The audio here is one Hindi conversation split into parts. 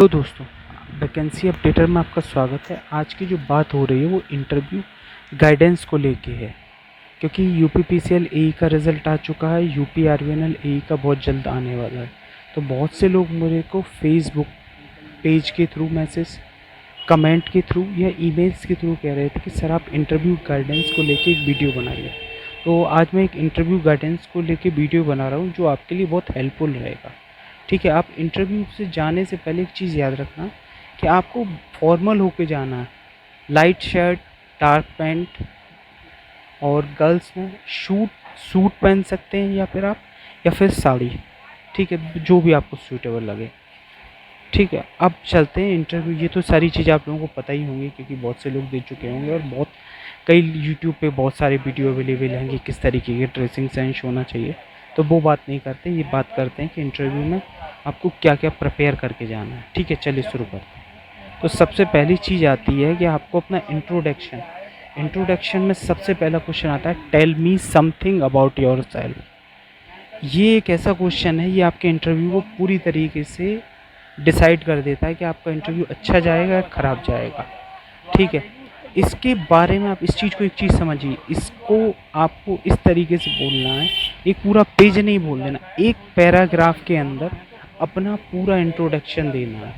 तो दोस्तों, वैकेंसी अपडेटर में आपका स्वागत है। आज की जो बात हो रही है वो इंटरव्यू गाइडेंस को लेके है, क्योंकि यूपीपीसीएल एई का रिज़ल्ट आ चुका है। यूपीआरवीएनएल एई का बहुत जल्द आने वाला है। तो बहुत से लोग मेरे को फेसबुक पेज के थ्रू मैसेज, कमेंट के थ्रू या ईमेल्स के थ्रू कह रहे थे कि सर आप इंटरव्यू गाइडेंस को लेके एक वीडियो बनाइए। तो आज मैं एक इंटरव्यू गाइडेंस को लेके वीडियो बना रहा हूँ जो आपके लिए बहुत हेल्पफुल रहेगा। ठीक है, आप इंटरव्यू से जाने से पहले एक चीज़ याद रखना कि आपको फॉर्मल होके जाना है। लाइट शर्ट, डार्क पैंट, और गर्ल्स में सूट पहन सकते हैं या फिर साड़ी। ठीक है, जो भी आपको सूटेबल लगे। ठीक है, अब चलते हैं इंटरव्यू। ये तो सारी चीज़ें आप लोगों को पता ही होंगी, क्योंकि बहुत से लोग देख चुके होंगे और कई यूट्यूब पे बहुत सारे वीडियो अवेलेबल हैं कि किस तरीके के ड्रेसिंग सेंस होना चाहिए। तो वो बात नहीं करते, ये बात करते हैं कि इंटरव्यू में आपको क्या क्या प्रिपेयर करके जाना है। ठीक है, चलिए शुरू करते हैं। तो सबसे पहली चीज़ आती है कि आपको अपना इंट्रोडक्शन में सबसे पहला क्वेश्चन आता है, tell me something about yourself. ये एक ऐसा क्वेश्चन है, ये आपके इंटरव्यू को पूरी तरीके से डिसाइड कर देता है कि आपका इंटरव्यू अच्छा जाएगा या ख़राब जाएगा। ठीक है, इसके बारे में आप इस चीज़ को, एक चीज़ समझिए, इसको आपको इस तरीके से बोलना है। एक पूरा पेज नहीं बोल देना, एक पैराग्राफ के अंदर अपना पूरा इंट्रोडक्शन देना है।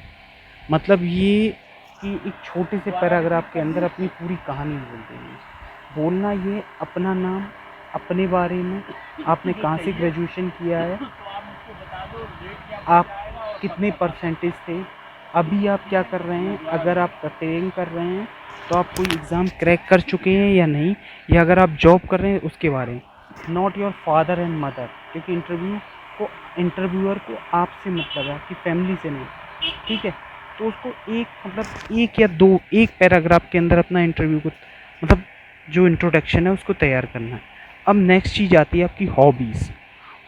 मतलब ये कि एक छोटे से पैराग्राफ के अंदर अपनी पूरी कहानी बोल देनी है। बोलना ये अपना नाम, अपने बारे में, आपने कहाँ से ग्रेजुएशन किया है, आप कितने परसेंटेज थे, अभी आप क्या कर रहे हैं, अगर आप ट्रेनिंग कर रहे हैं तो आप कोई एग्ज़ाम क्रैक कर चुके हैं या नहीं, या अगर आप जॉब कर रहे हैं उसके बारे में। Not your father and mother, क्योंकि इंटरव्यूअर को आपसे मतलब है, आपकी फैमिली से नहीं। ठीक है, तो उसको एक पैराग्राफ के अंदर अपना इंटरव्यू को, मतलब जो इंट्रोडक्शन है उसको तैयार करना है। अब नेक्स्ट चीज़ आती है आपकी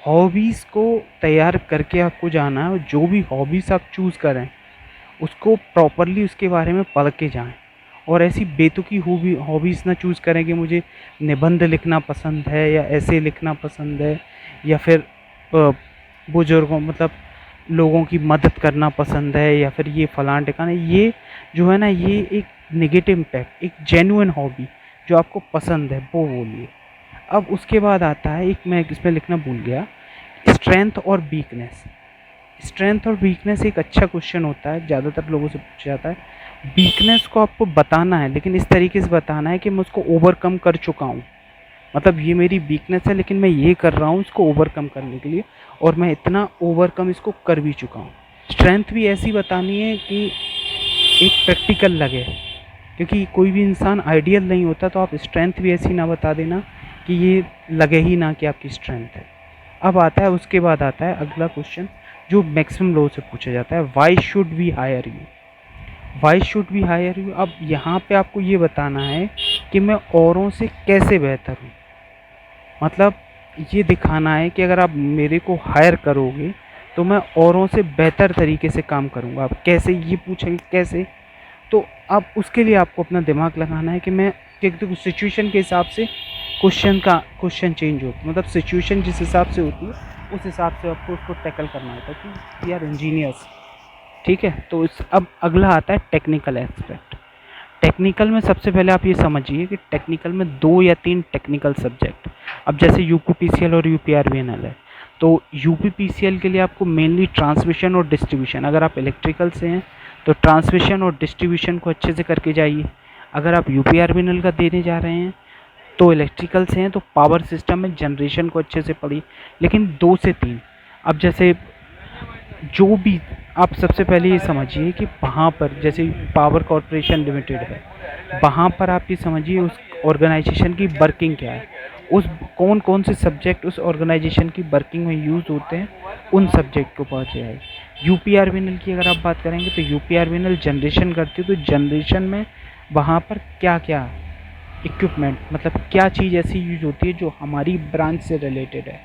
हॉबीज़ को तैयार करके आपको जाना है, और जो भी हॉबीज़ आप चूज़ करें उसको प्रॉपरली उसके बारे में पढ़ के जाएं। और ऐसी बेतुकी हॉबीज़ ना चूज़ करें कि मुझे निबंध लिखना पसंद है या ऐसे लिखना पसंद है, या फिर बुजुर्गों, मतलब लोगों की मदद करना पसंद है, या फिर ये फलान ठिकाना। ये जो है ना, ये एक नेगेटिव इम्पैक्ट। एक जेन्युइन हॉबी जो आपको पसंद है वो बोलिए। अब उसके बाद आता है, एक मैं इसमें लिखना भूल गया, स्ट्रेंथ और वीकनेस। स्ट्रेंथ और वीकनेस एक अच्छा क्वेश्चन होता है, ज़्यादातर लोगों से पूछा जाता है। वीकनेस को आपको बताना है, लेकिन इस तरीके से बताना है कि मैं उसको ओवरकम कर चुका हूँ। मतलब ये मेरी वीकनेस है, लेकिन मैं ये कर रहा हूँ इसको ओवरकम करने के लिए, और मैं इतना ओवरकम इसको कर भी चुका हूँ। स्ट्रेंथ भी ऐसी बतानी है कि एक प्रैक्टिकल लगे, क्योंकि कोई भी इंसान आइडियल नहीं होता। तो आप स्ट्रेंथ भी ऐसी ना बता देना कि ये लगे ही ना कि आपकी स्ट्रेंथ है। अब आता है, उसके बाद आता है अगला क्वेश्चन जो मैक्सिमम लोगों से पूछा जाता है, why should we hire you. Why should we hire you. अब यहाँ पे आपको ये बताना है कि मैं औरों से कैसे बेहतर हूँ। मतलब ये दिखाना है कि अगर आप मेरे को हायर करोगे तो मैं औरों से बेहतर तरीके से काम करूँगा। आप कैसे, ये पूछेंगे कैसे, तो अब उसके लिए आपको अपना दिमाग लगाना है कि मैं, क्योंकि सिचुएशन के हिसाब से क्वेश्चन चेंज होता है। मतलब सिचुएशन जिस हिसाब से होती है उस हिसाब से आपको उसको टैकल करना होता है, कि वी आर इंजीनियर्स। ठीक है, तो अब अगला आता है टेक्निकल एस्पेक्ट। टेक्निकल में सबसे पहले आप ये समझिए कि टेक्निकल में 2 या 3 टेक्निकल सब्जेक्ट। अब जैसे यूपीपीसीएल और यूपीआरवीएनएल है, तो यूपीपीसीएल के लिए आपको मेनली ट्रांसमिशन और डिस्ट्रीब्यूशन, अगर आप इलेक्ट्रिकल से हैं तो ट्रांसमिशन और डिस्ट्रीब्यूशन को अच्छे से करके जाइए। अगर आप यूपीआरवीएनएल का देने जा रहे हैं तो इलेक्ट्रिकल से हैं तो पावर सिस्टम में जनरेशन को अच्छे से पढ़िए, लेकिन 2 से 3। अब जैसे जो भी, आप सबसे पहले ये समझिए कि वहाँ पर जैसे पावर कॉरपोरेशन लिमिटेड है, वहाँ पर आप ये समझिए उस ऑर्गेनाइजेशन की वर्किंग क्या है, उस कौन कौन से सब्जेक्ट उस ऑर्गेनाइजेशन की वर्किंग में यूज़ होते हैं, उन सब्जेक्ट को पहुँचे आए। यूपीआरवीएनएल की अगर आप बात करेंगे तो यूपीआरवीएनएल जनरेशन करती है, तो जनरेशन में वहाँ पर क्या क्या इक्विपमेंट, मतलब क्या चीज़ ऐसी यूज होती है जो हमारी ब्रांच से रिलेटेड है,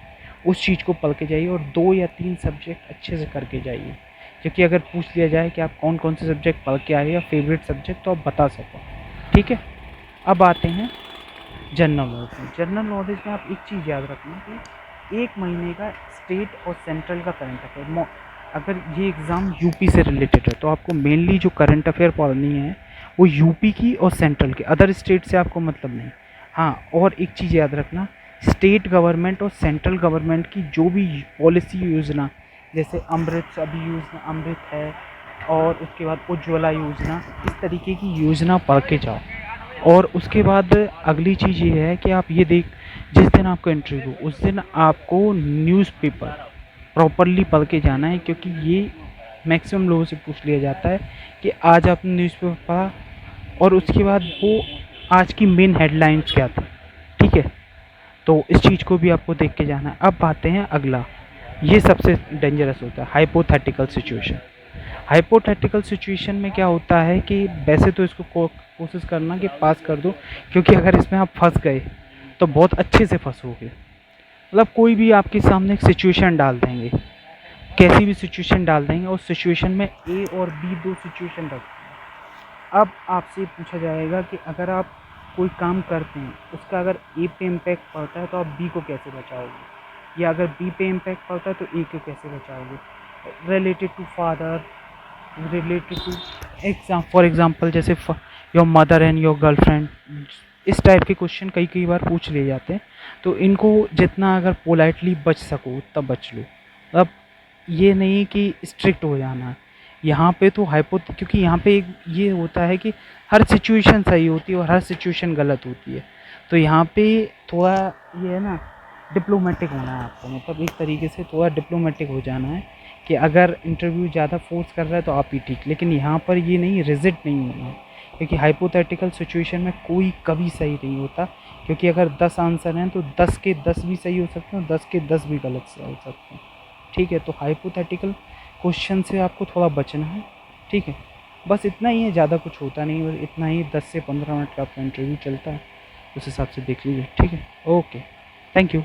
उस चीज़ को पढ़ के जाइए। और 2 या 3 सब्जेक्ट अच्छे से करके जाइए, क्योंकि अगर पूछ लिया जाए कि आप कौन कौन से सब्जेक्ट पढ़ के आए या फेवरेट सब्जेक्ट, तो आप बता सको। ठीक है, अब आते हैं जनरल नॉलेज में। जनरल नॉलेज में आप एक चीज़ याद रखना कि 1 महीने का स्टेट और सेंट्रल का करंट अफेयर, अगर ये एग्ज़ाम यूपी से रिलेटेड है तो आपको मेनली जो करंट अफेयर पढ़नी है वो यूपी की और सेंट्रल के, अदर स्टेट से आपको मतलब नहीं। हाँ, और एक चीज़ याद रखना, स्टेट गवर्नमेंट और सेंट्रल गवर्नमेंट की जो भी पॉलिसी योजना, जैसे अमृत अभी योजना अमृत है, और उसके बाद उज्ज्वला योजना, इस तरीके की योजना पढ़ के जाओ। और उसके बाद अगली चीज़ ये है कि आप ये देख, जिस दिन आपका इंटरव्यू उस दिन आपको न्यूज़पेपर प्रॉपरली पढ़ के जाना है, क्योंकि ये मैक्सिमम लोगों से पूछ लिया जाता है कि आज आपने न्यूज़पेपर पढ़ा, और उसके बाद वो आज की मेन हेडलाइंस क्या थी। ठीक है, तो इस चीज़ को भी आपको देख के जाना है। अब आते हैं अगला, ये सबसे डेंजरस होता है, हाइपोथेटिकल सिचुएशन। हाइपोथेटिकल सिचुएशन में क्या होता है कि वैसे तो इसको कोशिश करना कि पास कर दो, क्योंकि अगर इसमें आप फंस गए तो बहुत अच्छे से फंसोगे। मतलब कोई भी आपके सामने एक सिचुएशन डाल देंगे, कैसी भी सिचुएशन डाल देंगे, उस सिचुएशन में ए और बी दो सिचुएशन रखते हैं। अब आपसे पूछा जाएगा कि अगर आप कोई काम करते हैं, उसका अगर ए पे इम्पैक्ट पड़ता है तो आप बी को कैसे बचाओगे, या अगर बी पे इम्पैक्ट पड़ता है तो ए को कैसे बचाओगे। Related to father, related to exam, for example जैसे your mother and your girlfriend, इस टाइप के क्वेश्चन कई कई बार पूछ लिए जाते हैं। तो इनको जितना अगर पोलाइटली बच सको उतना बच लो। अब ये नहीं कि स्ट्रिक्ट हो जाना यहाँ पे, तो क्योंकि यहाँ पे एक ये होता है कि हर सिचुएशन सही होती है और हर सिचुएशन गलत होती है। तो यहाँ पे थोड़ा ये है ना, डिप्लोमेटिक होना है आपको, मतलब एक तरीके से थोड़ा डिप्लोमेटिक हो जाना है कि अगर इंटरव्यू ज़्यादा फोर्स कर रहा है तो आप ही ठीक, लेकिन यहाँ पर ये नहीं, रिजिड नहीं होना है, क्योंकि हाइपोथेटिकल सिचुएशन में कोई कभी सही नहीं होता। क्योंकि अगर 10 आंसर हैं तो 10 के 10 भी सही हो सकते हैं, 10 के 10 भी गलत से हो सकते हैं। ठीक है, तो हाइपोथेटिकल क्वेश्चन से आपको थोड़ा बचना है। ठीक है, बस इतना ही है, ज़्यादा कुछ होता नहीं, बस इतना ही, 10 से 15 मिनट का आपका इंटरव्यू चलता है, उस हिसाब से देख लीजिए। ठीक है, ओके, थैंक यू।